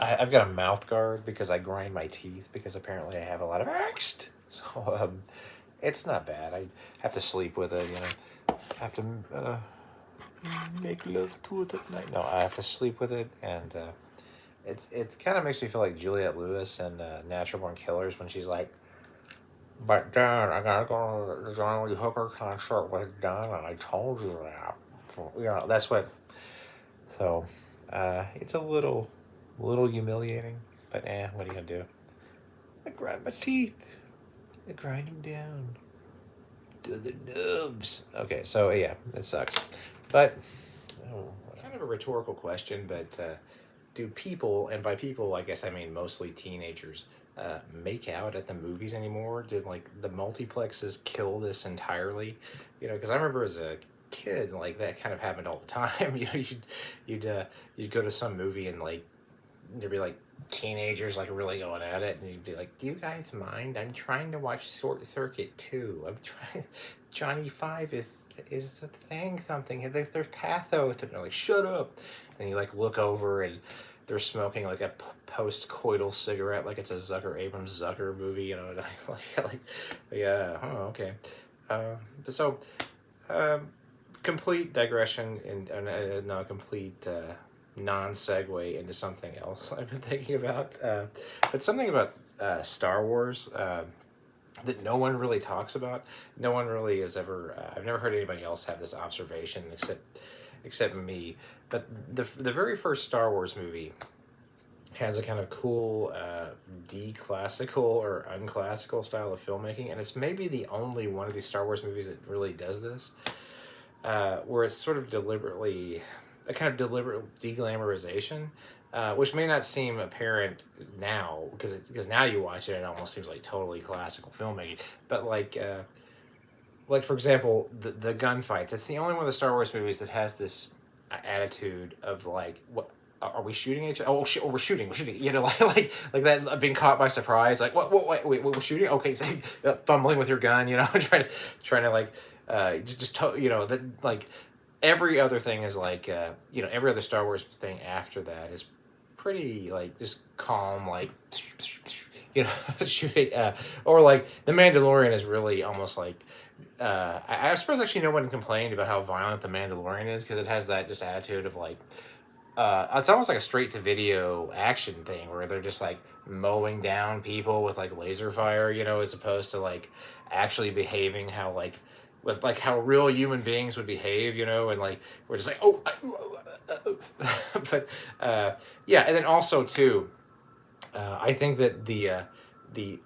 I've got a mouth guard because I grind my teeth because apparently I have a lot of angst. So it's not bad. I have to sleep with it, I have to make love to it at night. No, I have to sleep with it, and it kind of makes me feel like Juliette Lewis and Natural Born Killers when she's like, "But Dad, I gotta go to the John Lee Hooker concert with Donna. I told you that." That's what. So, it's a little humiliating, but what are you gonna do? I grind my teeth. I grind them down to the nubs. Okay, so yeah, it sucks, but kind of a rhetorical question, but do people, and by people I guess I mean mostly teenagers, make out at the movies anymore? Did like the multiplexes kill this entirely? Because I remember as a kid, like that kind of happened all the time. You'd go to some movie and like there'd be like teenagers like really going at it, and you'd be like, "Do you guys mind? I'm trying to watch Short Circuit too. I'm trying. Johnny Five is saying something. There's pathos," and they're like, "Shut up!" And you like look over and they're smoking like a post-coital cigarette, like it's a Abrams Zucker movie, like yeah, oh, okay. But so, um, complete digression and no complete non-segue into something else I've been thinking about. But something about Star Wars that no one really talks about. No one really has ever. I've never heard anybody else have this observation except me. But the very first Star Wars movie has a kind of cool declassical or unclassical style of filmmaking, and it's maybe the only one of these Star Wars movies that really does this, where it's sort of deliberately a kind of deliberate deglamorization, which may not seem apparent now because now you watch it, it almost seems like totally classical filmmaking. But like for example, the gunfights. It's the only one of the Star Wars movies that has this attitude of like, what are we shooting at each other? Oh shit! Oh, we're shooting. We're shooting. Like that. Being caught by surprise. Like what? Wait, we're shooting. Okay, so, fumbling with your gun. Trying to like, that like every other thing is like, every other Star Wars thing after that is pretty like just calm, like shooting. Or like the Mandalorian is really almost like. I suppose actually no one complained about how violent the Mandalorian is because it has that just attitude of like. It's almost like a straight to video action thing where they're just like mowing down people with like laser fire, as opposed to like actually behaving how like with like how real human beings would behave, and like we're just like but yeah, and then also too, I think that the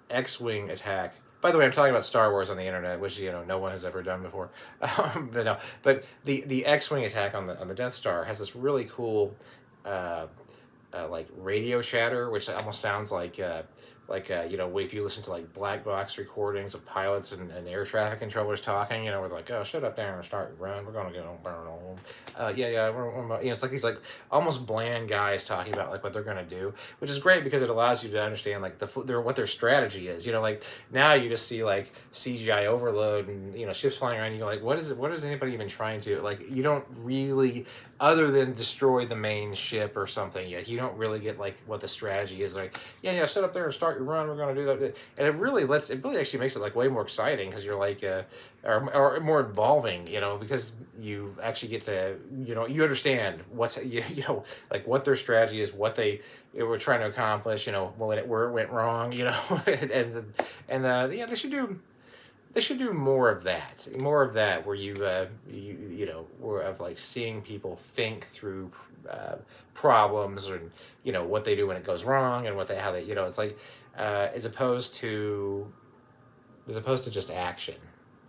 X-wing attack. By the way, I'm talking about Star Wars on the internet, which no one has ever done before. But no, but the X-wing attack on the Death Star has this really cool, uh, like radio chatter, which almost sounds like if you listen to like black box recordings of pilots and air traffic controllers talking, we're like, "Oh, shut up there and start your run. We're gonna go burn home." Yeah. It's like these like almost bland guys talking about like what they're gonna do, which is great because it allows you to understand like what their strategy is. Like now you just see like CGI overload and ships flying around. And you're like, what is anybody even trying to like? You don't really, other than destroy the main ship or something. Yet you don't really get like what the strategy is. Like, yeah, sit up there and start your run. We're gonna do that, and it really actually makes it like way more exciting because you're like, or more involving, because you actually get to, you understand what's like what their strategy is, what they were trying to accomplish, where it went wrong, and yeah, they should do more of that where where of like seeing people think through problems and what they do when it goes wrong and how they it's like as opposed to just action.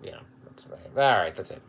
That's right. All right, that's it.